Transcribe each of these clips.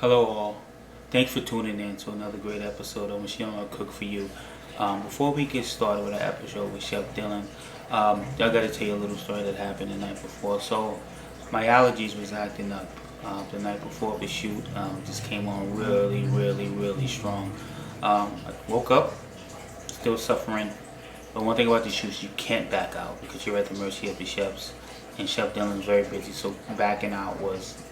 Hello all. Thanks for tuning in to another great episode of Machine I'll Cook for You. Before we get started with our episode with Chef Dillon, I gotta tell you a little story that happened the night before. So my allergies was acting up the night before the shoot. Just came on really strong. I woke up still suffering. But one thing about the shoots, you can't back out because you're at the mercy of the chefs. And Chef Dillon's very busy, so backing out was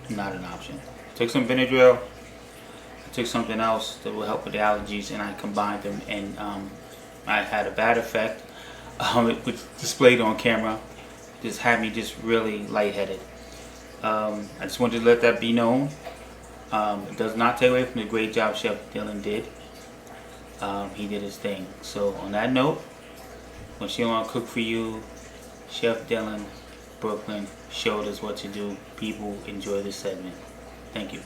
not an option. Took some Benadryl, I took something else that will help with the allergies, and I combined them, and I had a bad effect. It was displayed on camera. Just had me just really lightheaded. I just wanted to let that be known. It does not take away from the great job Chef Dillon did. He did his thing. So on that note, when she want to cook for you, Chef Dillon, Brooklyn, showed us what to do. People enjoy this segment. Thank you.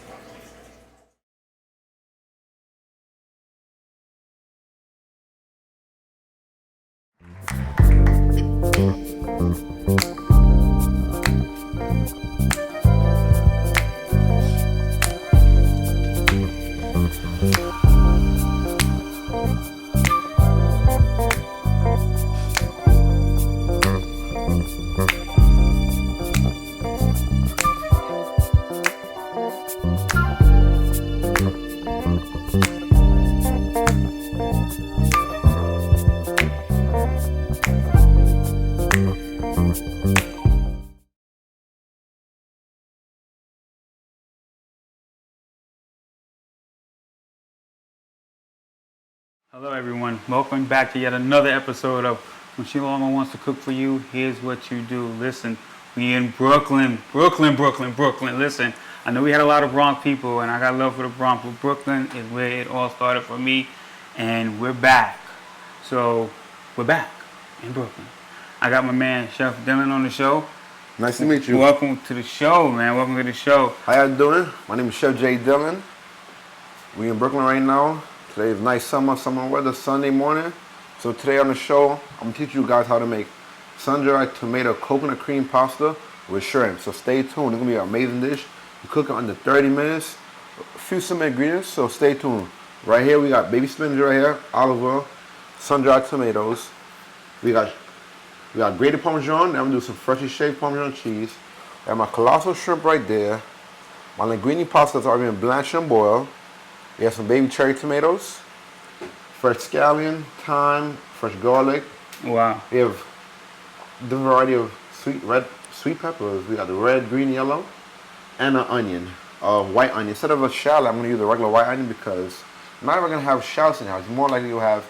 Hello everyone, welcome back to yet another episode of When Sheila Wants to Cook for You. Here's what you do. Listen, we in Brooklyn. Listen, I know we had a lot of Bronx people and I got love for the Bronx, but Brooklyn is where it all started for me, and we're back. So, we're back in Brooklyn. I got my man Chef Dillon on the show. Nice to meet you. Welcome to the show, man. Welcome to the show. How y'all doing? My name is Chef J.Dillion. We in Brooklyn right now. Today is nice summer weather, Sunday morning. So today on the show, I'm gonna teach you guys how to make sun-dried tomato coconut cream pasta with shrimp. So stay tuned, it's gonna be an amazing dish. You cook it under 30 minutes. A few simple ingredients, so stay tuned. Right here we got baby spinach right here, olive oil, sun-dried tomatoes. We got grated Parmesan. Then I'm gonna do some freshly shaved Parmesan cheese. I have my colossal shrimp right there. My linguine pasta is already been blanched and boiled. We have some baby cherry tomatoes, fresh scallion, thyme, fresh garlic. Wow. We have a different variety of sweet peppers. We got the red, green, yellow, and an onion, white onion. Instead of a shallot, I'm going to use a regular white onion because not everyone's going to have shallots in your house. It's more likely you'll have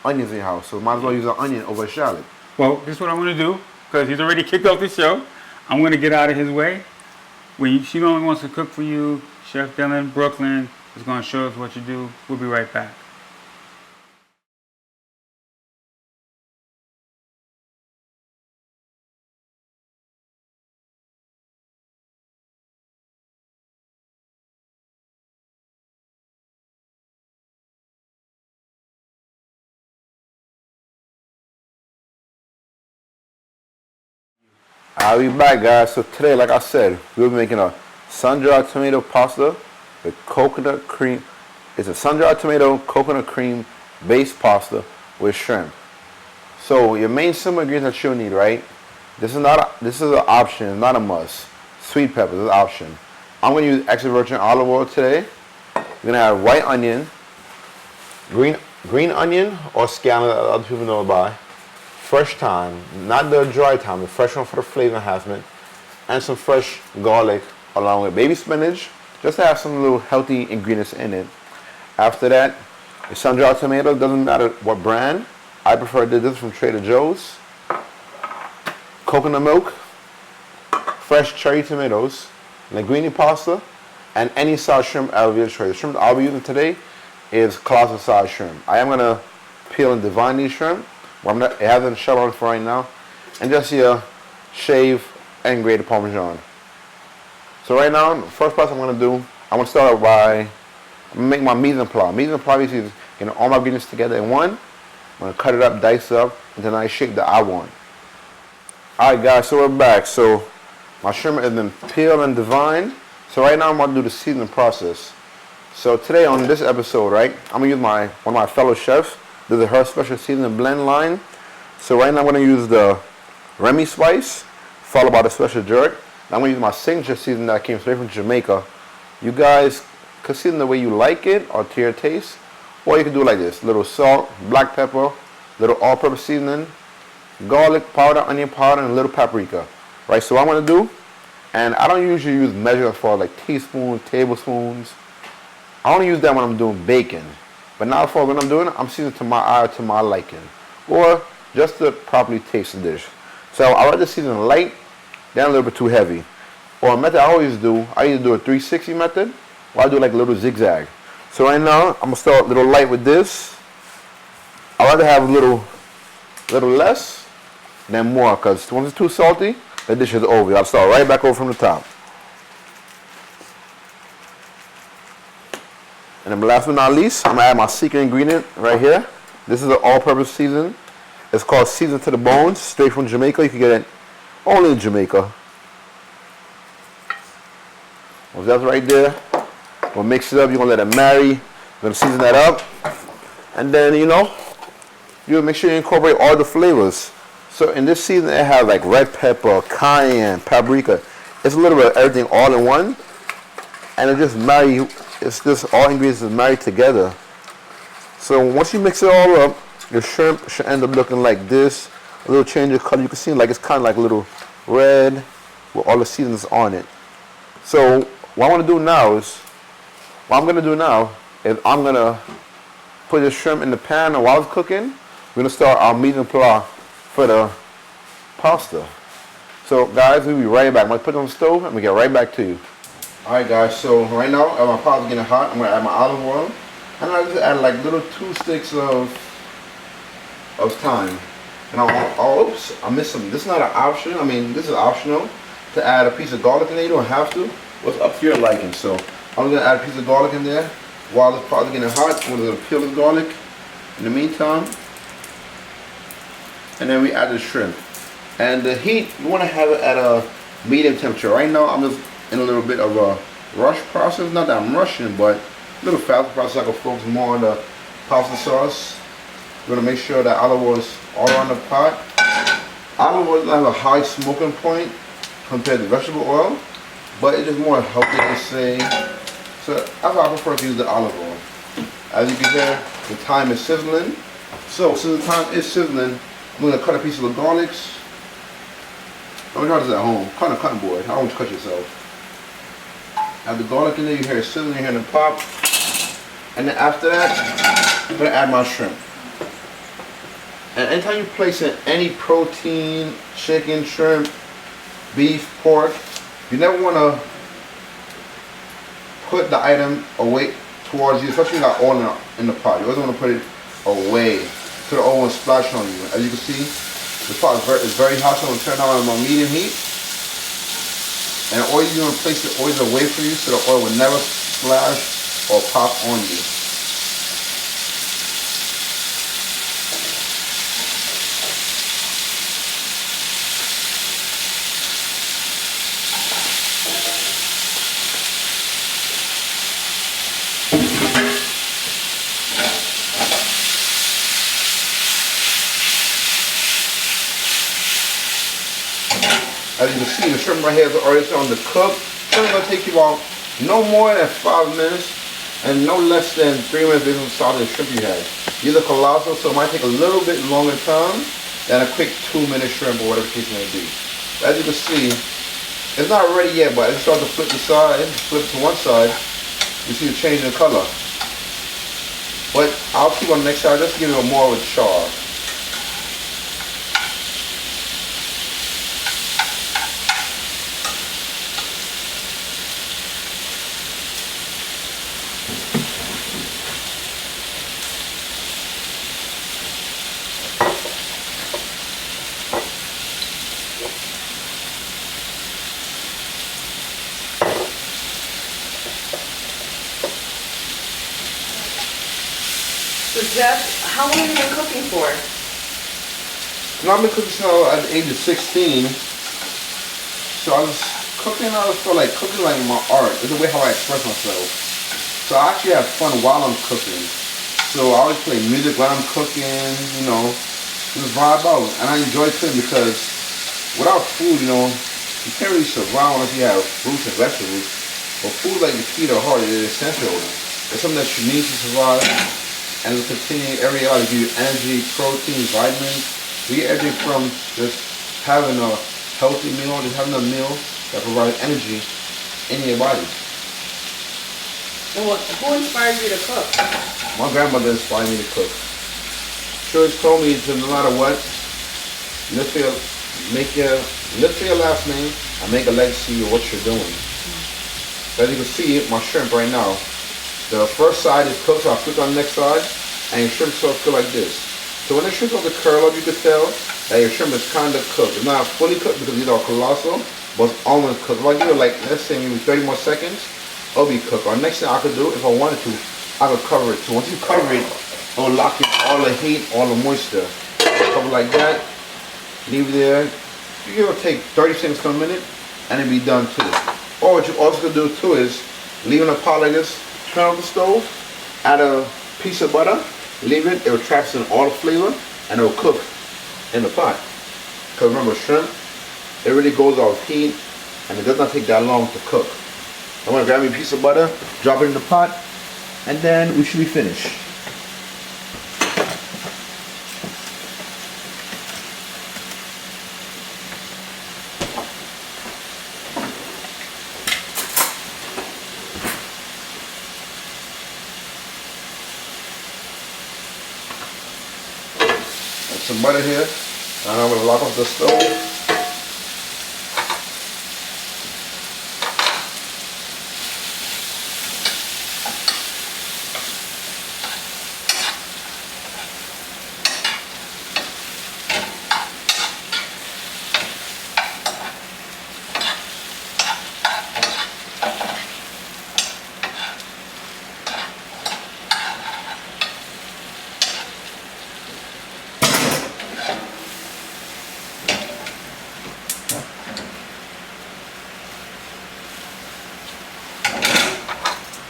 onions in your house. So might as well use an onion over a shallot. Well, this is what I'm going to do, because he's already kicked off the show. I'm going to get out of his way. When she only wants to cook for you, Chef Dillon, Brooklyn, is going to show us what you do. We'll be right back. I'll be back, guys. So today, like I said, we'll be making a sun-dried tomato pasta with coconut cream. It's a sun-dried tomato coconut cream based pasta with shrimp. So your main simple ingredients that you'll need, right? This is an option, not a must. Sweet peppers is an option. I'm gonna use extra virgin olive oil today. We're gonna have white onion, green onion or scallion that other people know about. Fresh thyme, not the dry thyme, the fresh one for the flavor enhancement, and some fresh garlic along with baby spinach, just to have some little healthy ingredients in it. After that, the sun-dried tomato, doesn't matter what brand. I prefer this from Trader Joe's. Coconut milk, fresh cherry tomatoes, linguine pasta, and any size shrimp out of your choice. The shrimp I'll be using today is colossal size shrimp. I am gonna peel and divine these shrimp. It hasn't shut on for right now. And just here, shave and grated Parmesan. So right now, the first part I'm going to do, I'm going to start out by, I'm going to make my mise en place. Mise en place is getting all my ingredients together in one. I'm going to cut it up, dice it up, into a nice shape that I want. Alright guys, so we're back. So my shrimp has been peeled and divined. So right now I'm going to do the seasoning process. So today on this episode, right, I'm going to use one of my fellow chefs. This is her special seasoning blend line. So right now I'm going to use the Remy spice, followed by the special jerk. And I'm going to use my signature seasoning that came straight from Jamaica. You guys can season the way you like it or to your taste. Or you can do it like this. Little salt, black pepper, little all-purpose seasoning, garlic powder, onion powder, and a little paprika. Right, so what I'm going to do, and I don't usually use measurements for like teaspoons, tablespoons. I only use that when I'm doing bacon. But now for when I'm doing it, I'm seasoning to my eye or to my liking. Or just to properly taste the dish. So I like to season light, then a little bit too heavy. Or a method I always do, I either do a 360 method, or I do like a little zigzag. So right now, I'm going to start a little light with this. I like to have a little less, then more, because once it's too salty, the dish is over. I'll start right back over from the top. And then last but not least, I'm going to add my secret ingredient right here. This is an all-purpose season. It's called Season to the Bones, straight from Jamaica. You can get it only in Jamaica. Well, that's right there. We'll mix it up. You're going to let it marry. You're going to season that up. And then, you make sure you incorporate all the flavors. So in this season, it has like red pepper, cayenne, paprika. It's a little bit of everything all in one. And it just marry. It's just all ingredients is married together. So once you mix it all up, your shrimp should end up looking like this. A little change of color. You can see like it's kind of like a little red with all the seasonings on it. So what I'm going to do now is, I'm going to put the shrimp in the pan, and while it's cooking, we're going to start our mise en place for the pasta. So guys, we'll be right back. I'm going to put it on the stove and we'll get right back to you. Alright guys, so right now, as my pot's getting hot, I'm going to add my olive oil. And I just add like little 2 sticks of thyme. And oops, I missed something. This is not an option. I mean, this is optional to add a piece of garlic in there. You don't have to. What's up to your liking. So I'm going to add a piece of garlic in there. While this pot's getting hot, we're going to peel the garlic in the meantime. And then we add the shrimp. And the heat, you want to have it at a medium temperature. Right now, I'm just in a little bit of a rush process. Not that I'm rushing, but a little faster process. I can focus more on the pasta sauce. We're going to make sure that olive oil is all around the pot. Olive oil doesn't have a high smoking point compared to vegetable oil, but it is more healthy to say. So that's why I prefer to use the olive oil. As you can hear, the thyme is sizzling. So since the thyme is sizzling, I'm going to cut a piece of the garlics. Don't try this at home. Cut a cutting board. I don't want you to cut yourself. Add the garlic in there. You hear it sizzling. You hear it pop. And then after that, I'm going to add my shrimp. And anytime you place in any protein, chicken, shrimp, beef, pork, you never want to put the item away towards you, especially when you got oil in the pot. You always want to put it away so the oil won't splash on you. As you can see, the pot is very hot, so I'm going to turn it on medium heat. And all you're going to place the oil away from you so the oil will never splash or pop on you. As you can see, the shrimp right here is already starting to cook. It's only going to take you about no more than 5 minutes and no less than 3 minutes based on the size of the shrimp you had. These are colossal, so it might take a little bit longer time than a quick 2-minute shrimp or whatever the case may be. As you can see, it's not ready yet, but as you start to flip to one side, you see the change in color. But I'll keep on the next side just to give it more of a char. So Jeff, how long have you been cooking for? I've been cooking since I was at the age of 16. So I was Cooking, I always feel like cooking like my art. It's the way how I express myself. So I actually have fun while I'm cooking. So I always play music while I'm cooking, you know, just vibe out. And I enjoy cooking because without food, you know, you can't really survive unless you have fruits and vegetables. But food like the key to the heart is essential. It's something that you need to survive. And it'll continue every hour to give you energy, protein, vitamins. We get everything from just having a healthy meal, just having a meal that provides energy in your body. And who inspired you to cook? My grandmother inspired me to cook. She always told me to no matter what, live for your last name and make a legacy of what you're doing. So as you can see, my shrimp right now, the first side is cooked, so I click on the next side, and your shrimp starts cooked like this. So when the shrimp starts to curl up, you can tell that your shrimp is kind of cooked. It's not fully cooked because these are colossal, but it's almost cooked. If I give it like, let's say maybe 30 more seconds, it'll be cooked. Or next thing I could do, if I wanted to, I could cover it. So once you cover it, it'll lock in all the heat, all the moisture. Cover like that, leave it there. You give it take 30 seconds to a minute, and it'll be done too. Or what you also could do too is leave it in a pot like this, turn on the stove, add a piece of butter, leave it, it will trap in all the flavor, and it will cook in the pot. Because remember, shrimp, it really goes off heat, and it does not take that long to cook. I'm going to grab me a piece of butter, drop it in the pot, and then we should be finished. Some butter here, and I'm going to lock off the stove.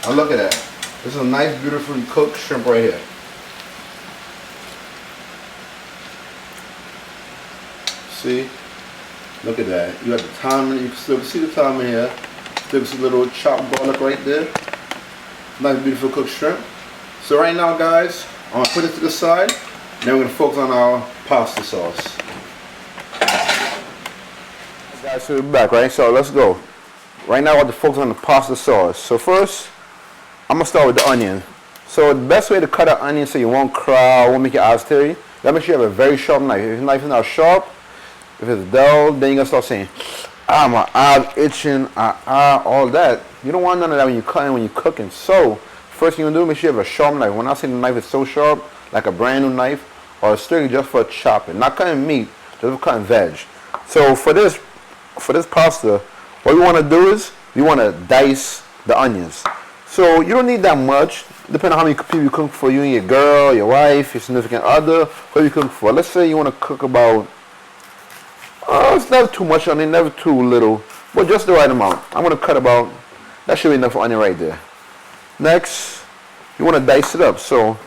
Now look at that. This is a nice, beautifully cooked shrimp right here. See? Look at that. You have the thyme, you can still see the thyme in here. Still see a little chopped garlic right there. Nice, beautiful cooked shrimp. So right now, guys, I'm going to put it to the side. Then we're going to focus on our pasta sauce. Guys, so we're back, right? So let's go. Right now, I want to focus on the pasta sauce. So first, I'm going to start with the onion. So the best way to cut an onion so you won't cry, won't make your eyes teary, you gotta make sure you have a very sharp knife. If your knife is not sharp, if it's dull, then you're going to start saying, ah, my eyes itching, all that. You don't want none of that when you're cutting, when you're cooking. So first thing you're going to do, make sure you have a sharp knife. When I say the knife is so sharp, like a brand new knife, or strictly just for chopping, not cutting meat, just for cutting veg. So for this pasta, what we want to do is we want to dice the onions. So you don't need that much, depending on how many people you cook for, you and your girl, your wife, your significant other, who you cook for. Let's say you want to cook about, it's never too much onion, never too little, but just the right amount. I'm going to cut about, that should be enough onion right there. Next, you want to dice it up. So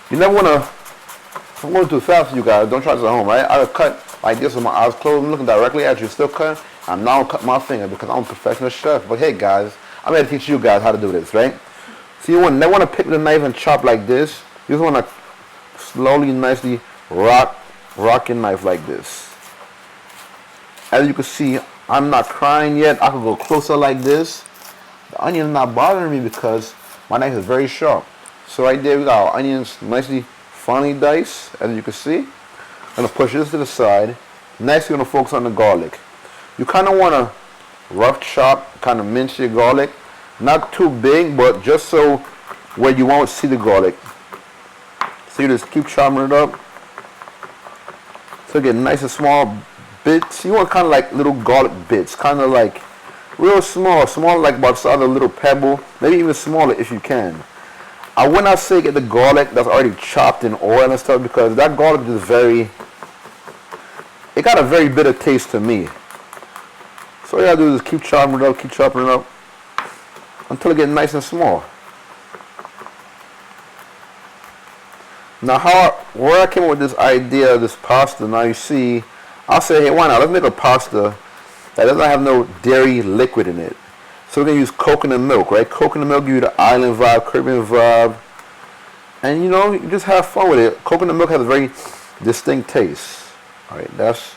you never want to, if I'm going too fast for you guys, don't try this at home, right? I cut like this with my eyes closed, I'm looking directly at you, still cutting. I'm now cut my finger because I'm a professional chef. But hey guys, I'm going to teach you guys how to do this, right? So you never want to pick the knife and chop like this. You just want to slowly, nicely rock your knife like this. As you can see, I'm not crying yet. I could go closer like this. The onion is not bothering me because my knife is very sharp. So right there we got our onions nicely finely diced, as you can see. I'm going to push this to the side. Next we're going to focus on the garlic. You kind of want to rough chop, kind of mince your garlic. Not too big, but just so where you won't see the garlic. So you just keep chopping it up. So you get nice and small bits. You want kind of like little garlic bits, kind of like real small like about the size of a little pebble, maybe even smaller if you can. I would not say get the garlic that's already chopped in oil and stuff because that garlic is it got a very bitter taste to me. So So all you gotta do is keep chopping it up until it gets nice and small. Now where I came up with this idea of this pasta, now you see, I'll say, hey, why not? Let's make a pasta that doesn't have no dairy liquid in it. So we're gonna use coconut milk, right? Coconut milk give you the island vibe, Caribbean vibe. And you just have fun with it. Coconut milk has a very distinct taste. Alright, that's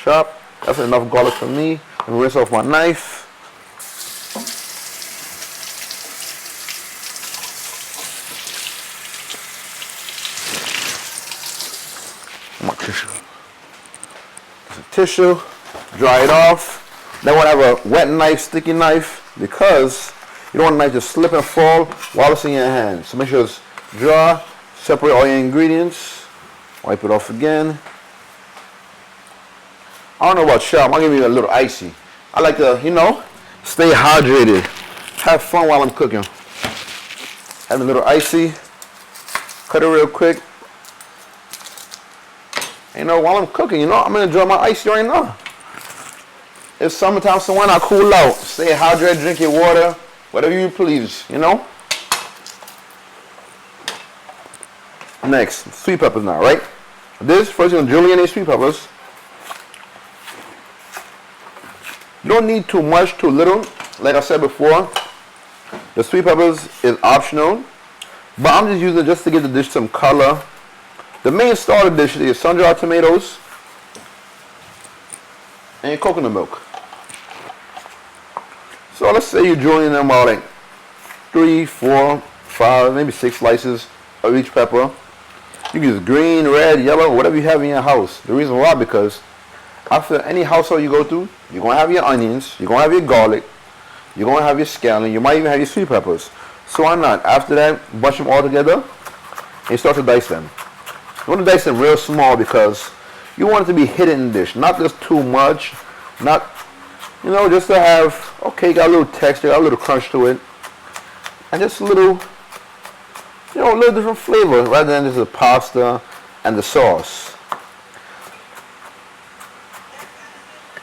chopped. That's enough garlic for me. I'm gonna rinse off my knife. My tissue. Some tissue. Dry it off. Then we'll have a wet knife, sticky knife, because you don't want the knife to slip and fall while it's in your hand. So make sure it's dry. Separate all your ingredients. Wipe it off again. I don't know about y'all, I'm gonna give you a little icy. I like to, stay hydrated. Have fun while I'm cooking. Have a little icy. Cut it real quick. While I'm cooking, I'm gonna enjoy my icy right now. It's summertime, so why not cool out? Stay hydrated, drink your water, whatever you please, Next, sweet peppers now, right? First you're gonna julienne these sweet peppers. You don't need too much, too little. Like I said before, the sweet peppers is optional, but I'm just using it just to give the dish some color. The main starter dish is sun-dried tomatoes and coconut milk. So let's say you're julienne them about like 3, 4, 5, maybe 6 slices of each pepper. You can use green, red, yellow, whatever you have in your house. The reason why, because after any household you go to, you're going to have your onions, you're going to have your garlic, you're going to have your scallion, you might even have your sweet peppers. So why not? After that, bunch them all together and start to dice them. You want to dice them real small because you want it to be hidden in the dish. Not just too much, not, just to have, okay, got a little texture, got a little crunch to it. And just a little, a little different flavor rather than just the pasta and the sauce.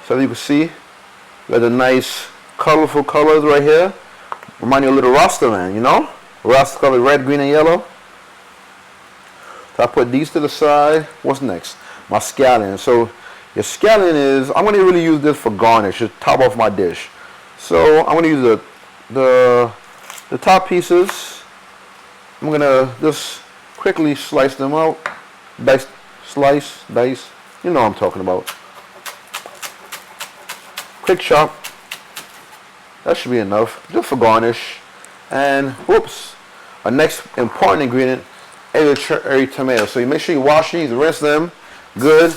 So as you can see, we got the nice colorful colors right here. Remind you a little Rasta man, Rasta color, red, green, and yellow. So I put these to the side. What's next? My scallion. So your scallion is, I'm going to really use this for garnish, to top off my dish. So I'm going to use the top pieces. I'm going to just quickly slice them out. Dice. You know what I'm talking about. Quick chop. That should be enough, just for garnish. And whoops, our next important ingredient is a cherry tomato. So you make sure you wash these, rinse them good.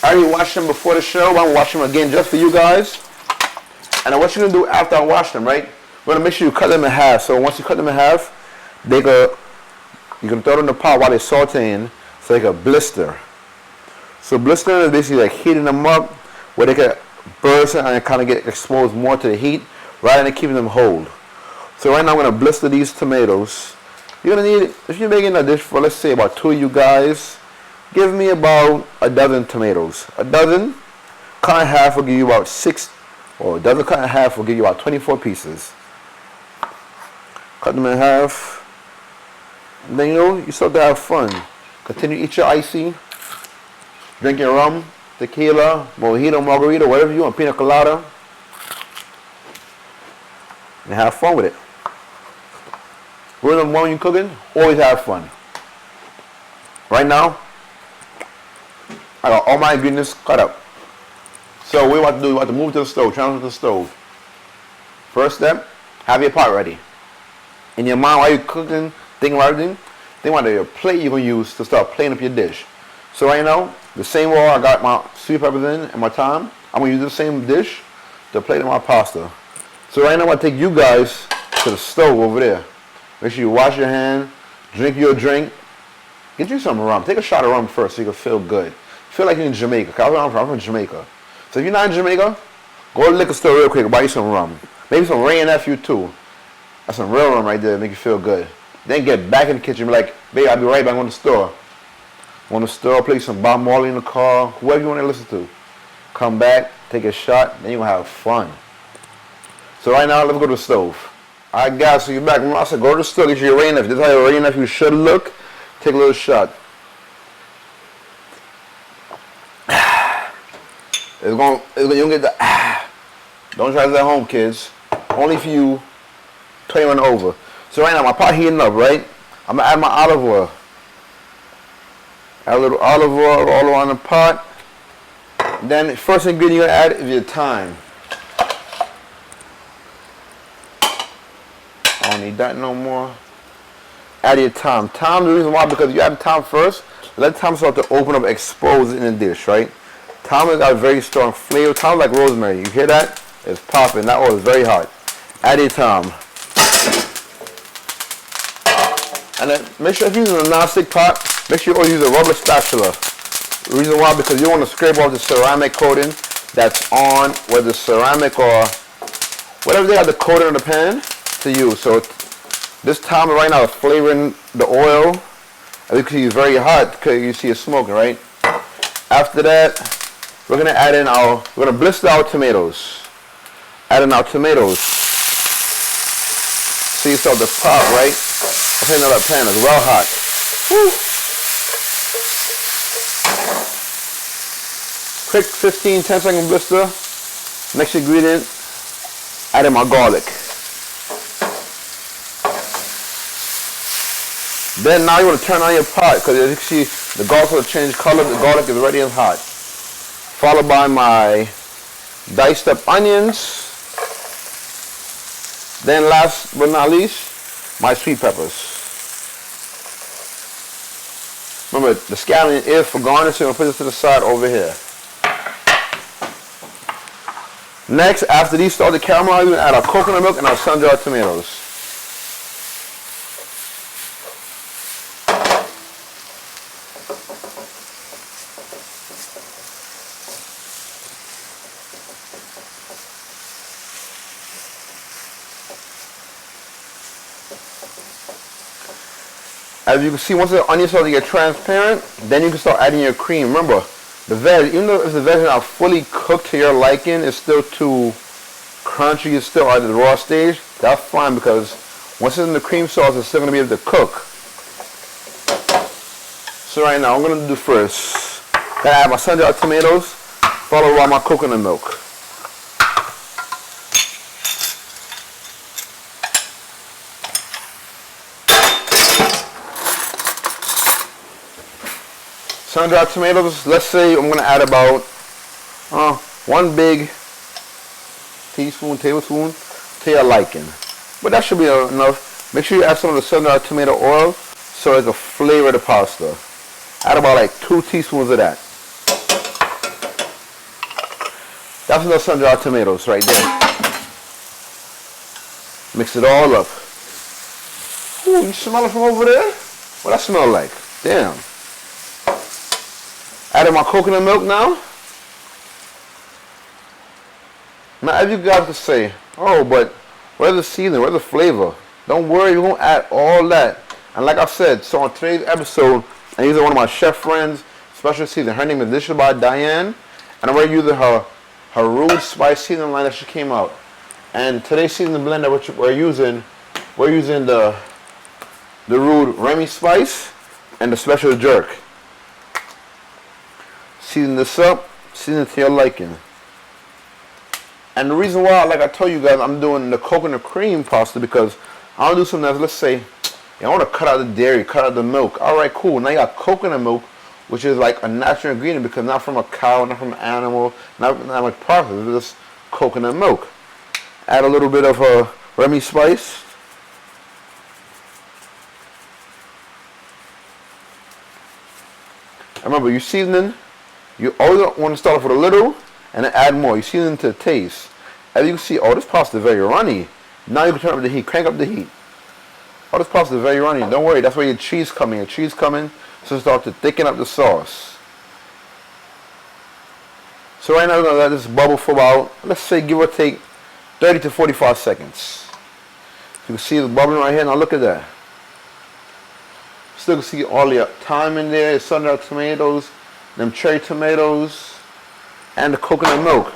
I already washed them before the show, but I'm gonna wash them again just for you guys. And then what you're gonna do after I wash them, right? We're gonna make sure you cut them in half. So once you cut them in half, you can throw them in the pot while they're sauteing, so they can blister. So blistering is basically like heating them up, where they can burst and kind of get exposed more to the heat, rather than keeping them whole. So right now I'm going to blister these tomatoes. You're going to need, if you're making a dish for, let's say, about 2 of you guys, give me about a dozen tomatoes. A dozen cut in half will give you about 6, or a dozen cut in half will give you about 24 pieces. Cut them in half. And then, you start to have fun. Continue to eat your icy. Drink your rum, tequila, mojito, margarita, whatever you want, pina colada. And have fun with it. Rule number 1 when you're cooking, always have fun. Right now, I got all my ingredients cut up. So what we want to do, we want to move to the stove, transfer to the stove. First step, have your pot ready. In your mind while you're cooking, think about everything, think about your plate you're going to use to start plating up your dish. So right now, the same way I got my sweet peppers in and my thyme, I'm going to use the same dish to plate up my pasta. So right now I'm going to take you guys to the stove over there. Make sure you wash your hand, drink your drink. Get you some rum. Take a shot of rum first so you can feel good. Feel like you're in Jamaica. I'm from Jamaica. So if you're not in Jamaica, go to the liquor store real quick and buy you some rum. Maybe some Ray and Nephew too. That's some real rum right there to make you feel good. Then get back in the kitchen and be like, babe, I'll be right back on the store. On the store, play some Bob Marley in the car, whoever you want to listen to. Come back, take a shot, then you're going to have fun. So right now, let's go to the stove. Alright guys, so you're back. Remember I said go to the stove, get your ready knife. This is how your ready knife you should look. Take a little shot. You don't get the Don't try this at home, kids. Only for you 21 and over. So right now, my pot heating up, right? I'm gonna add my olive oil. Add a little olive oil all around the pot. Then the first ingredient you're gonna add is your thyme. I don't need that no more. Add your thyme. Thyme, the reason why, because you add thyme first, let thyme start to open up, expose it in the dish, right? Thyme has got a very strong flavor. Thyme like rosemary. You hear that? It's popping. That oil is very hot. Add your thyme. And then make sure if you're using a non-stick pot, make sure you always use a rubber spatula. The reason why, because you want to scrape off the ceramic coating that's on, whether ceramic or whatever they have the coating on the pan to use. So this thyme right now is flavoring the oil. As you can see, it's very hot because you see it smoking, right? After that, we're gonna add in we're gonna blister our tomatoes. Add in our tomatoes. See, you saw the pop, right? I think that pan is well hot. Woo. Quick 10 second blister. Next ingredient, add in my garlic. Then now you want to turn on your pot because as you can see, the garlic will change color. The garlic is already hot. Followed by my diced up onions. Then last but not least, my sweet peppers. Remember, the scallion is for garnish, so I'm going to put this to the side over here. Next, after these start to caramelize, we're going to add our coconut milk and our sun-dried tomatoes. As you can see, once the onions start to get transparent, then you can start adding your cream. Remember, the veg, even though if the veg is not fully cooked to your liking, it's still too crunchy, it's still at the raw stage, that's fine because once it's in the cream sauce, it's still going to be able to cook. So right now, I'm going to do first, I add my sun-dried tomatoes, followed by my coconut milk. Sun-dried tomatoes, let's say I'm going to add about 1 big tablespoon to your liking. But that should be enough. Make sure you add some of the sun-dried tomato oil so it can flavor the pasta. Add about like 2 teaspoons of that. That's enough sun-dried tomatoes right there. Mix it all up. Ooh, you smell it from over there? What that smell like? Damn. Adding my coconut milk now. Now, as you guys can say, oh, but where's the seasoning? Where's the flavor? Don't worry, we're going to add all that. And like I said, so on today's episode, I'm using one of my chef friends' special seasoning. Her name is This Is by Diane. And I'm already using her rude spice seasoning line that she came out. And today's seasoning blender, which we're using the rude Remy spice and the special jerk. Season this up, season it to your liking. And the reason why, like I told you guys, I'm doing the coconut cream pasta because I want to do something else. Let's say, I want to cut out the dairy, cut out the milk. Alright, cool. Now you got coconut milk, which is like a natural ingredient because not from a cow, not from an animal, not much processed. It's just coconut milk. Add a little bit of Remy spice. Remember, you're seasoning. You always want to start off with a little and then add more. You season to the taste. As you can see, oh, this pasta is very runny. Now you can turn up the heat, crank up the heat. Oh, this pasta is very runny. Don't worry, that's where your cheese coming. Your cheese coming, so start to thicken up the sauce. So right now we're gonna let this bubble for about, let's say, give or take 30 to 45 seconds. You can see the bubbling right here. Now look at that. Still can see all your thyme in there, sun-dried tomatoes, them cherry tomatoes, and the coconut milk.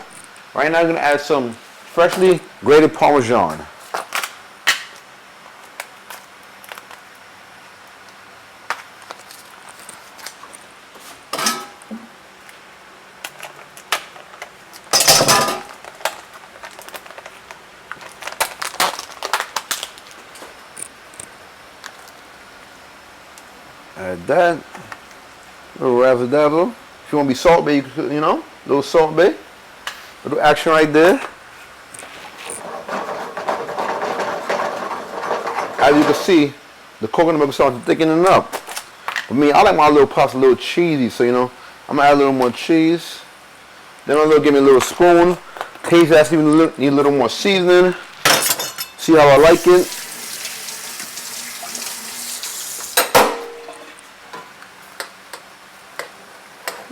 Right now I'm gonna add some freshly grated Parmesan. Add that. A little razzle dazzle. If you want to be salt bae, you know, a little salt bae. Little action right there. As you can see, the coconut milk starts thickening up. For me, I like my little pasta a little cheesy, so you know, I'm gonna add a little more cheese. Then I'm gonna give me a little spoon. Taste that, need a little more seasoning. See how I like it.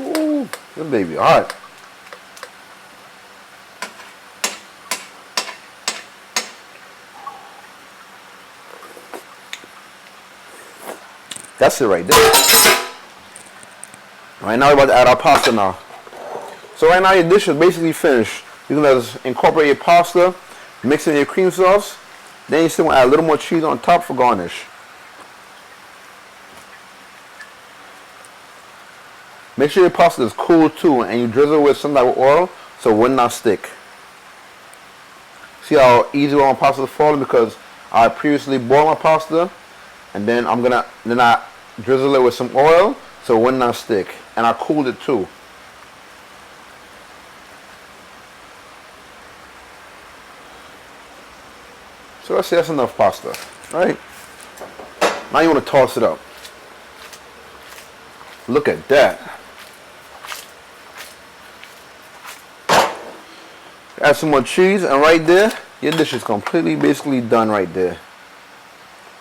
Ooh, good baby, all right. That's it right there. Right now we're about to add our pasta now. So right now your dish is basically finished. You can just incorporate your pasta, mix it in your cream sauce, then you still want to add a little more cheese on top for garnish. Make sure your pasta is cool too, and you drizzle with some type of oil so it will not stick. See how easy my pasta is falling because I previously boiled my pasta, and then I drizzle it with some oil so it will not stick, and I cooled it too. So let's say that's enough pasta, right? Now you want to toss it up. Look at that. Add some more cheese, and right there, your dish is completely basically done right there.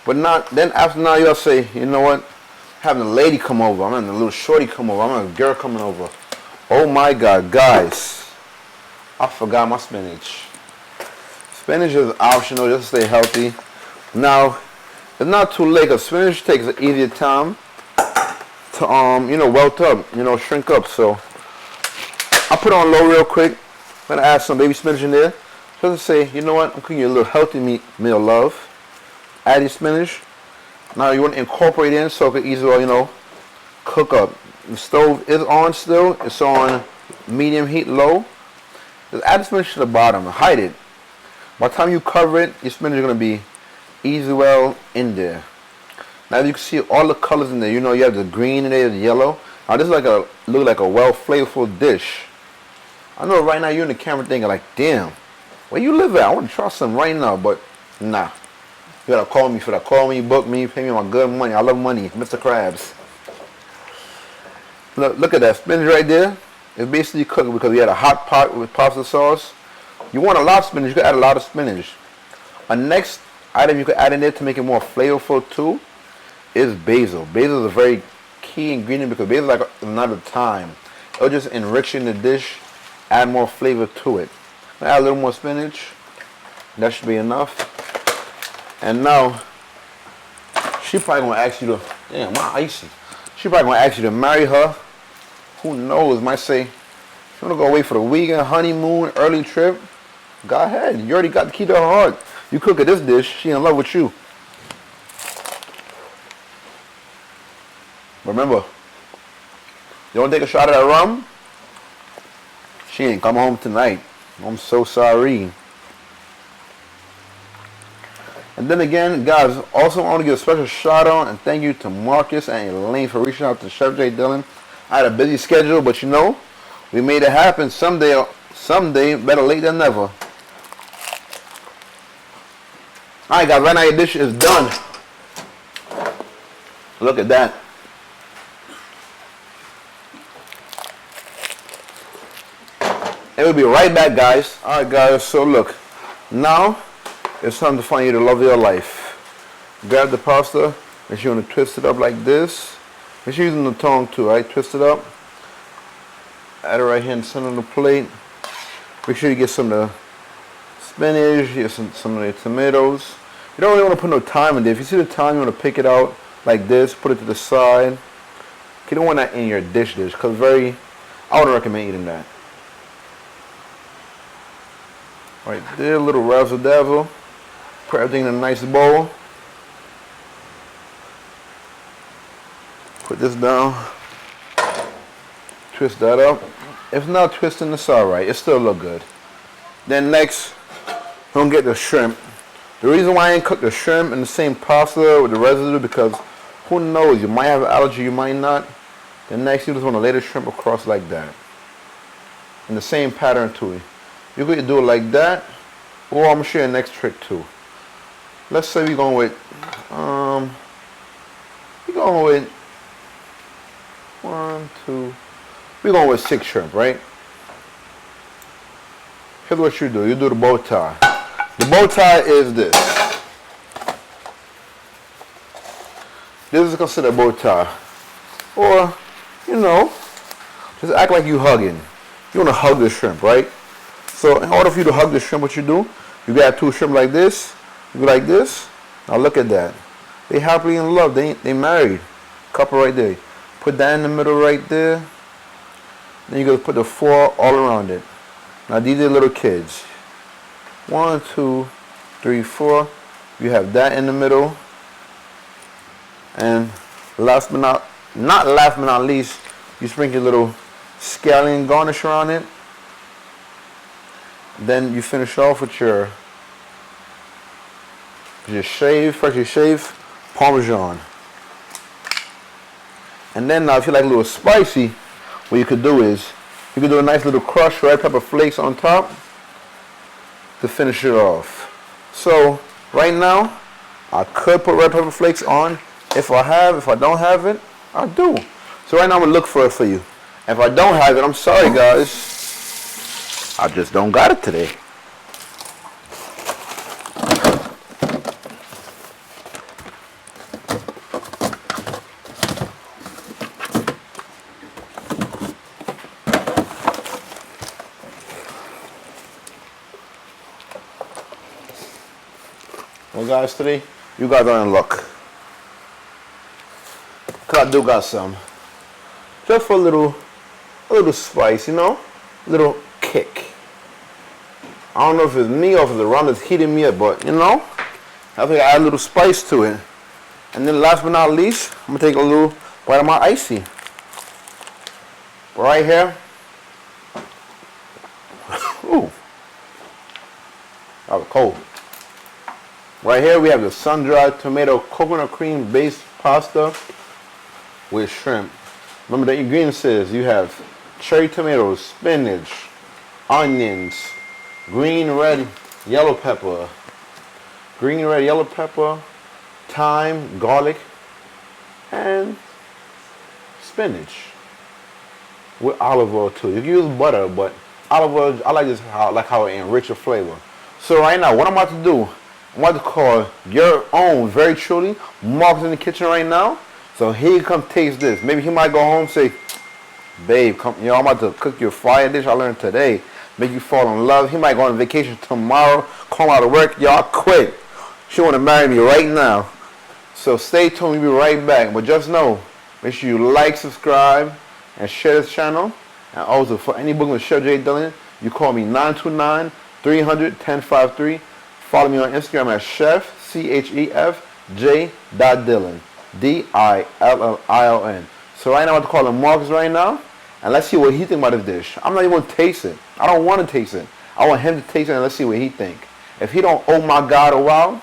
But not then after now you'll say, you know what? Having a lady come over, I'm having a little shorty come over, I'm having a girl coming over. Oh my God, guys. I forgot my spinach. Spinach is optional just to stay healthy. Now, it's not too late because spinach takes an easier time to you know, welt up, you know, shrink up. So I put it on low real quick. I'm gonna add some baby spinach in there. Just to say, you know what, I'm cooking you a little healthy meal, love. Add your spinach. Now you want to incorporate it in so it can easily, you know, cook up. The stove is on still. It's on medium heat, low. Just add the spinach to the bottom and hide it. By the time you cover it, your spinach is gonna be easy well in there. Now you can see all the colors in there. You know, you have the green in there, the yellow. Now this is look like a well flavorful dish. I know right now you're in the camera thinking like, damn, where you live at? I want to try something right now, but nah. You gotta call me for that. Call me, book me, pay me my good money. I love money, Mr. Krabs. Look at that spinach right there. It's basically cooked because we had a hot pot with pasta sauce. You want a lot of spinach, you can add a lot of spinach. A next item you can add in there to make it more flavorful too is basil. Basil is a very key ingredient because basil is like another thyme. It'll just enrich in the dish, add more flavor to it. Add a little more spinach. That should be enough. And now, she probably gonna ask you to, damn, my icy. She probably gonna ask you to marry her. Who knows? Might say, you wanna go away for the weekend, honeymoon, early trip? Go ahead. You already got the key to her heart. You cook at this dish, she in love with you. Remember, you don't take a shot of that rum, she ain't come home tonight. I'm so sorry. And then again, guys, also I want to give a special shout out and thank you to Marcus and Elaine for reaching out to Chef J.Dillion. I had a busy schedule, but you know, we made it happen someday, better late than never. Alright guys, right now your dish is done. Look at that. And we'll be right back, guys. Alright guys, so look, now it's time to find you the love of your life. Grab the pasta, make sure you want to twist it up like this. Make sure you're using the tongue too, right? Twist it up. Add it right here in the center of the plate. Make sure you get some of the spinach, get some of the tomatoes. You don't really want to put no thyme in there. If you see the thyme, you want to pick it out like this, put it to the side. You don't want that in your dish because I wouldn't recommend eating that. Right there, a little razzle dazzle. Put everything in a nice bowl. Put this down. Twist that up. If not twisting, it's alright. It still look good. Then next, we're gonna get the shrimp. The reason why I ain't cook the shrimp in the same pasta with the residue because who knows, you might have an allergy, you might not. Then next, you just want to lay the shrimp across like that. In the same pattern too. You could do it like that, or I'm gonna show you the next trick too. Let's say we're going with, we're going with 6 shrimp, right? Here's what you do. You do the bow tie. The bow tie is this. This is considered a bow tie. Or, just act like you hugging. You want to hug the shrimp, right? So in order for you to hug the shrimp, what you do, you got 2 shrimp like this. You go like this. Now look at that. They happily in love. They married. Couple right there. Put that in the middle right there. Then you're going to put the 4 all around it. Now these are little kids. 1, 2, 3, 4. You have that in the middle. And last but not least, you sprinkle a little scallion garnish around it. Then you finish off with your freshly shaved Parmesan. And then now if you like a little spicy, what you could do is, you could do a nice little crushed red pepper flakes on top to finish it off. So right now, I could put red pepper flakes on. If I don't have it, I do. So right now I'm gonna look for it for you. If I don't have it, I'm sorry guys. I just don't got it today. Well guys, today you guys are in luck. Cause I do got some. Just for a little spice, a little kick. I don't know if it's me or if the rum that's heating me up, but I think I add a little spice to it. And then last but not least, I'm gonna take a little bite of my icy. Right here. Ooh. That was cold. Right here we have the sun-dried tomato coconut cream based pasta with shrimp. Remember the ingredients is you have cherry tomatoes, spinach, onions, green, red, yellow pepper, thyme, garlic, and spinach with olive oil too. You can use butter, but olive oil, I like how it enriches the flavor. So right now, what I'm about to do, I'm about to call your own, very truly, Mark's in the kitchen right now. So he come taste this. Maybe he might go home and say, babe, come, I'm about to cook you a fire dish I learned today. Make you fall in love. He might go on vacation tomorrow, call out of work. Y'all quit. She want to marry me right now. So stay tuned. We'll be right back. But just know, make sure you like, subscribe, and share this channel. And also, for any booking with Chef J.Dillion, you call me 929-300-1053. Follow me on Instagram at Chef, CHEF, J.Dillion, DILLION. So right now I'm about to call him Marcus right now. And let's see what he think about this dish. I'm not even going to taste it. I don't want to taste it. I want him to taste it and let's see what he think. If he don't, oh my God, a while,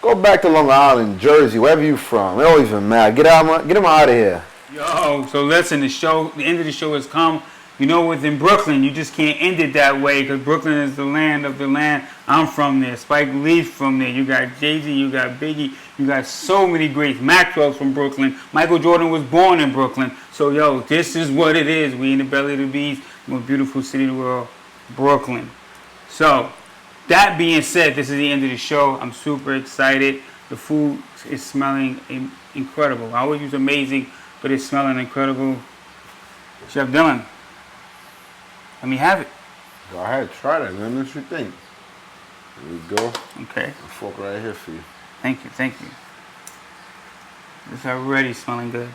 go back to Long Island, Jersey, wherever you from. It don't even matter. Get him out of here. Yo, so listen, the end of the show has come. Within Brooklyn, you just can't end it that way because Brooklyn is the land of the land. I'm from there. Spike Lee's from there. You got Jay-Z, you got Biggie, you got so many greats. Maxwell's from Brooklyn. Michael Jordan was born in Brooklyn. So, yo, this is what it is. We in the belly of the beast, the most beautiful city in the world, Brooklyn. So, that being said, this is the end of the show. I'm super excited. The food is smelling incredible. I always use amazing, but it's smelling incredible. Chef Dillon. Let me have it. Go ahead, try that. Let me know what you think. Here we go. Okay. A fork right here for you. Thank you. This is already smelling good.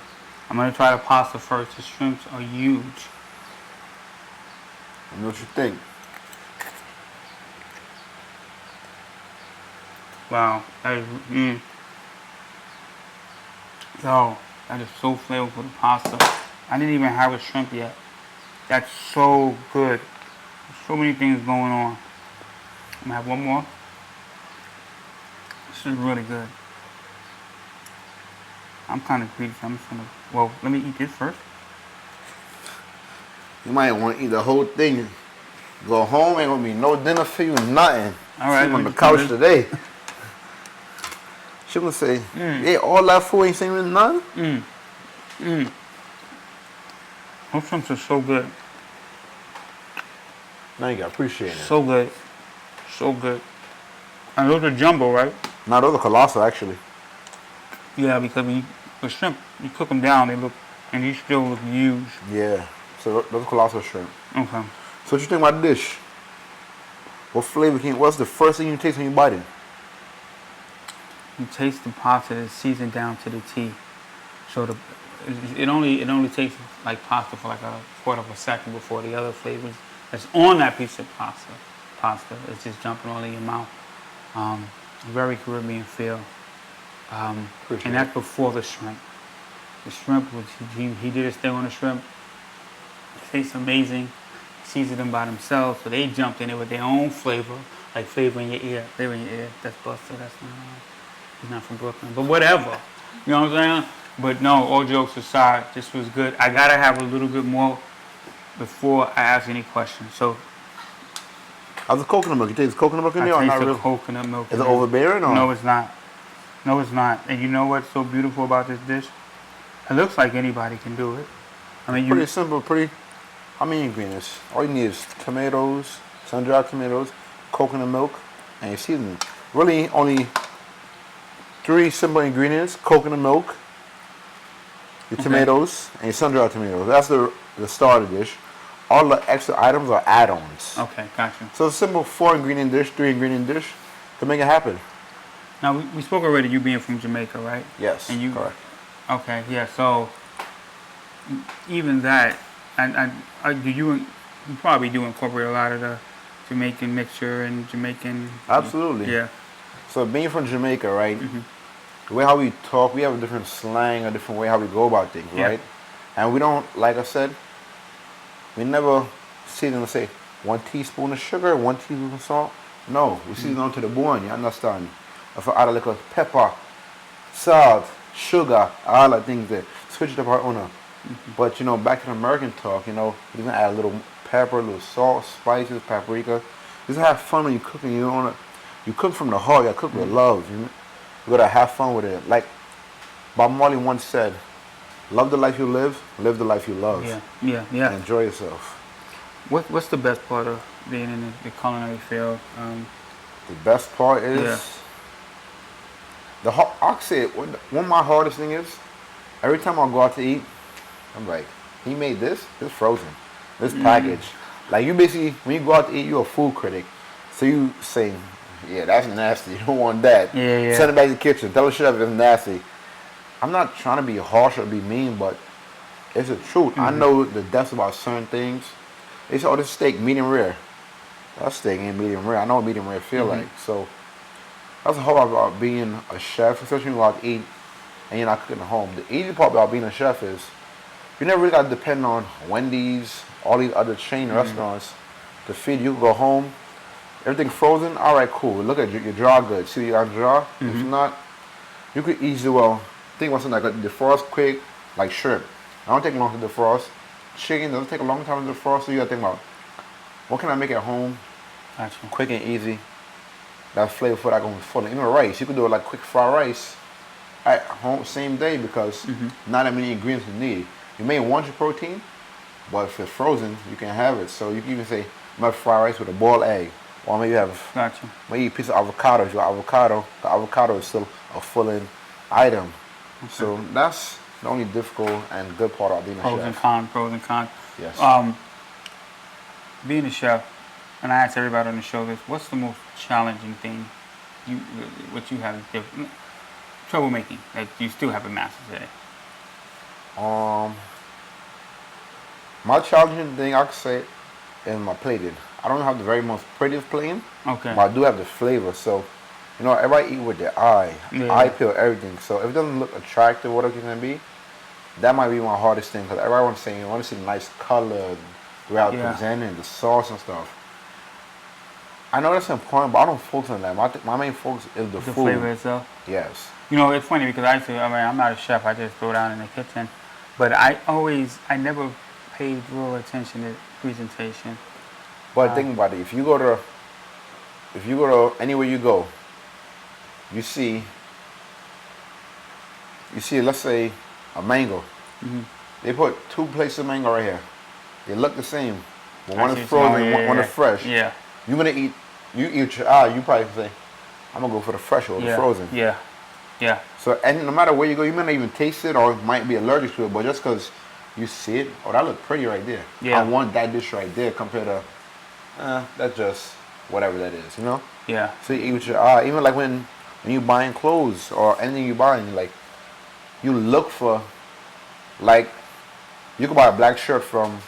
I'm going to try the pasta first. The shrimps are huge. Let me know what you think. Wow. That is, Yo, that is so flavorful, the pasta. I didn't even have a shrimp yet. That's so good. There's so many things going on. I'm gonna have one more. This is really good. I'm kind of greedy, so I'm just gonna, well, let me eat this first. You might want to eat the whole thing. Go home, ain't gonna be no dinner for you, nothing. All right, Sleep on let the me couch try this. today. She gonna say, yeah, all that food ain't saying nothing. Those shrimps are so good. Now you gotta appreciate it. So good. So good. And those are jumbo, right? Now those are colossal actually. Yeah, because when you, with shrimp, you cook them down, they look, and these still look huge. Yeah. So those are colossal shrimp. Okay. So what you think about the dish? What flavor what's the first thing you taste when you bite it? You taste the pasta that's seasoned down to the T. So it only takes like pasta for like a quarter of a second before the other flavors that's on that piece of pasta is just jumping all in your mouth. Very Caribbean feel. And that's before the shrimp. The shrimp, which he did his thing on the shrimp. It tastes amazing. Seasoned them by themselves, so they jumped in it with their own flavor, like flavor in your ear, flavor in your ear. That's Buster. That's not. He's not from Brooklyn, but whatever. You know what I'm saying? But no, all jokes aside, this was good. I gotta have a little bit more before I ask any questions. So How's the coconut milk? You taste coconut milk in I there or taste not the really? coconut milk. Is it overbearing or? No, it's not. No, it's not. And you know what's so beautiful about this dish? It looks like anybody can do it. I mean, Pretty simple, how many ingredients? All you need is tomatoes, sun-dried tomatoes, coconut milk, and your seasoning. Really only 3 simple ingredients: coconut milk, your tomatoes, and your sun-dried tomatoes. That's the starter dish. All the extra items are add-ons. Okay, gotcha. So it's a simple 4-ingredient dish, 3-ingredient dish to make it happen. Now we spoke already. You being from Jamaica, right? Yes, And you. correct. Okay, yeah. So even that, and do you probably do incorporate a lot of the Jamaican mixture and Jamaican. Absolutely. Yeah. So being from Jamaica, right? The way how we talk, we have a different slang, a different way how we go about things, Yeah. right? And we don't, like I said, we never season to say 1 teaspoon of sugar, 1 teaspoon of salt. No, we season on to the bone, you understand? If I add a little pepper, salt, sugar, all the things there, switch it up our owner. But you know, back in American talk, you know, you're gonna add a little pepper, a little salt, spices, paprika. Just have fun when you're cooking. You don't wanna, you cook from the heart. You cook with love. You gotta have fun with it. Like Bob Marley once said, "Love the life you live the life you love." Yeah. And enjoy yourself. What's the best part of being in the culinary field? The best part is Yeah. I'll say it, one of my hardest thing is every time I go out to eat, I'm like, he made this. It's frozen. This package. Like you basically, when you go out to eat, you're a food critic. So you say, yeah, that's nasty. You don't want that. Yeah. Send it back to the kitchen. Tell the chef it's nasty. I'm not trying to be harsh or be mean, but it's the truth. I know the depths about certain things. They say, oh, this steak medium rare. That steak ain't medium rare. I know what medium rare feel like. So that's the whole part about being a chef, especially when you go out to eat and you're not cooking at home. The easy part about being a chef is you never really got to depend on Wendy's, all these other chain restaurants to feed you. Go home, everything frozen. All right, cool. Look at your dry goods. See you got dry. If not, you could easily think about something like defrost quick, like shrimp. I don't take long to defrost. Chicken doesn't take a long time to defrost. So you got to think about what can I make at home, Gotcha. quick and easy. That's flavorful. That goes full. Even rice, you could do it like quick fried rice at home same day because not that many ingredients you need. You may want your protein, but if it's frozen, you can have it. So you can even say, I might fry rice with a boiled egg. Or maybe you have Gotcha. maybe a piece of avocado. If you got avocado, the avocado is still a full-in item. Okay. So that's the only difficult and good part of being a Pros chef. and cons. Yes. Being a chef, and I ask everybody on the show this: what's the most challenging thing what you have troublemaking that you still haven't mastered today? My challenging thing I could say is my plating. I don't have the very most prettiest plating, Okay. but I do have the flavor. So You know, everybody eat with their eye. Yeah. Eye peel everything. So if it doesn't look attractive, whatever it's gonna be, that might be my hardest thing because everybody wants to say you want to see nice color, the way I present it, the sauce and stuff. I know that's important, but I don't focus on that. My main focus is the food. The flavor itself. Yes. You know, it's funny because I'm not a chef. I just throw down in the kitchen, but I never paid real attention to presentation. But think about it. If you go to anywhere you go, you see, let's say, a mango. Mm-hmm. They put 2 plates of mango right here. They look the same, but one Actually, is frozen, one is fresh. Yeah. You eat your eye. You probably say, I'm gonna go for the fresh or the frozen. Yeah. Yeah. So, and no matter where you go, you might not even taste it or might be allergic to it, but just because you see it, oh, that look pretty right there. Yeah. I want that dish right there compared to, that's just whatever that is, you know? Yeah. So you eat with your eye. Even like when you buying clothes or anything you buying, like, you look for, like, you could buy a black shirt from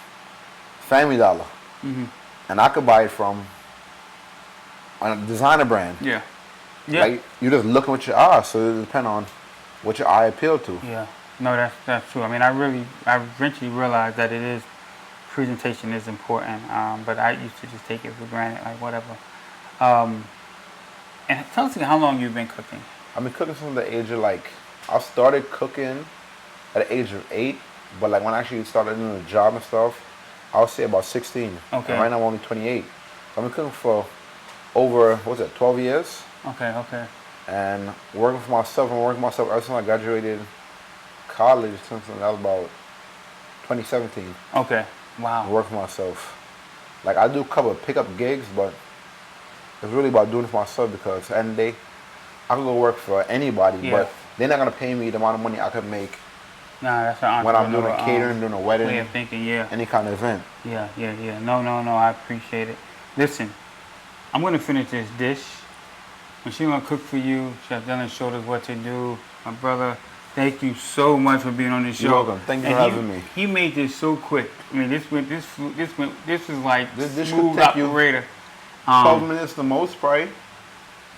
Family Dollar, and I could buy it from a designer brand. Yeah. Yeah. Like, you're just looking with your eye, so it depends on what your eye appeal to. Yeah. No, that's true. I mean, I eventually realized that presentation is important, but I used to just take it for granted, like whatever. And tell us how long you've been cooking. I've been cooking since the age of I started cooking at the age of 8, but like when I actually started doing the job and stuff, I would say about 16. Okay. And right now I'm only 28. So I've been cooking for over, 12 years? Okay. And working for myself ever since I graduated college, since that was about 2017. Okay. Wow. Working for myself. Like, I do a couple of pickup gigs, but it's really about doing it for myself because at the end of the day, I could go work for anybody, but they're not going to pay me the amount of money I could make that's an when I'm doing a catering, doing a wedding, way of thinking, any kind of event. Yeah. No, I appreciate it. Listen, I'm going to finish this dish. When she's going to cook for you, Chef J.Dillion showed us what to do. My brother, thank you so much for being on the show. You're welcome. Thank you for having me. He made this so quick. I mean, this is like This smooth could take you operator. 12 minutes the most, probably.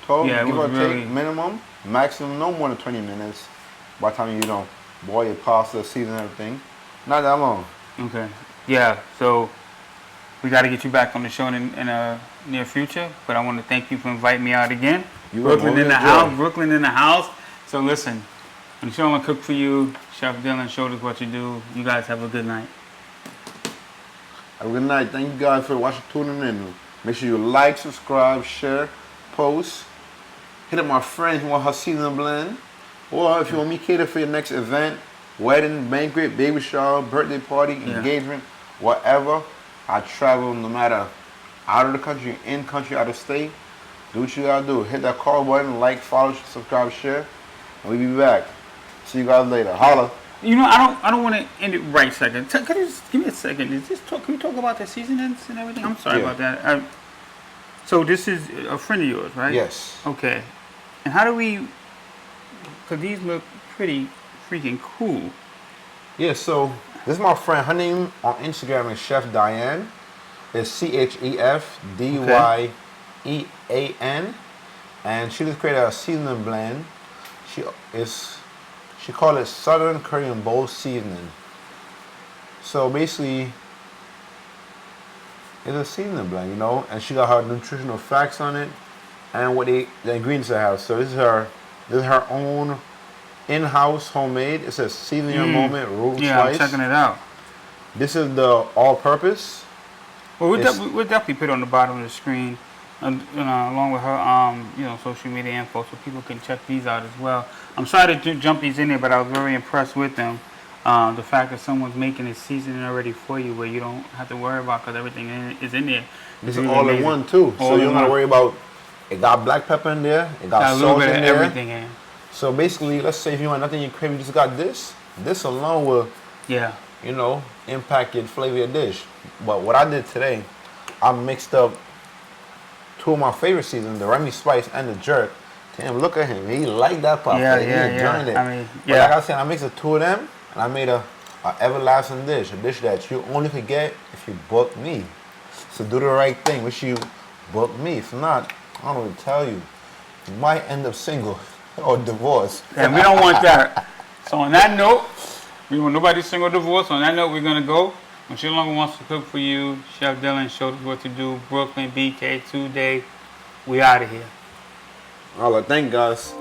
12, Yeah, it give or was really- take, minimum. Maximum, no more than 20 minutes. By the time you boil your pasta, season everything. Not that long. Okay. Yeah, so we got to get you back on the show in a near future, but I want to thank you for inviting me out again. Brooklyn in the house. So listen, when the show I'm going to cook for you, Chef J.Dillion showed us what you do. You guys have a good night. Have a good night. Thank you guys for watching, tuning in. Make sure you like, subscribe, share, post. Hit up my friend who want her season blend. Or if you want me to cater for your next event, wedding, banquet, baby shower, birthday party, engagement, whatever. I travel no matter out of the country, in country, out of state. Do what you gotta do. Hit that call button, like, follow, subscribe, share, and we'll be back. See you guys later. Holla. You know, I don't want to end it right second. Can you just give me a second? Can we talk about the seasonings and everything? I'm sorry about that. So this is a friend of yours, right? Yes. Okay. And how do we? Because these look pretty freaking cool. Yeah, so this is my friend. Her name on Instagram is Chef Diane. It's ChefDyan. And she just created a seasoning blend. She called it Southern Korean Bowl Seasoning. So basically, it's a seasoning blend, and she got her nutritional facts on it and what the ingredients I have. So this is her own in-house homemade. It says season your moment root Yeah, slice. I'm checking it out. This is the all-purpose. Well, we'll definitely put it on the bottom of the screen, along with her, social media info, so people can check these out as well. I'm sorry to jump these in there, but I was very impressed with them. The fact that someone's making a seasoning already for you, where you don't have to worry about because everything is in there. This is all in one too, so you don't have to worry about. It got black pepper in there. It got a little salt bit in of there. everything in. So basically, let's say if you want nothing in your crave, you just got this. This alone will, impact your flavor of your dish. But what I did today, I mixed up two of my favorite seasons, the Remy Spice and the Jerk. Damn, look at him. He liked that pop. He enjoyed it. I mean, But like I said, I mixed the two of them, and I made a everlasting dish, a dish that you only could get if you book me. So do the right thing. Wish you book me. If not, I don't know what to tell you. might end up single or divorced. And we don't want that. So on that note, we want nobody single divorce. On that note, we're gonna go. When she no longer wants to cook for you, Chef Dylan showed us what to do. Brooklyn, BK, 2-day. We out of here. All right, thank guys.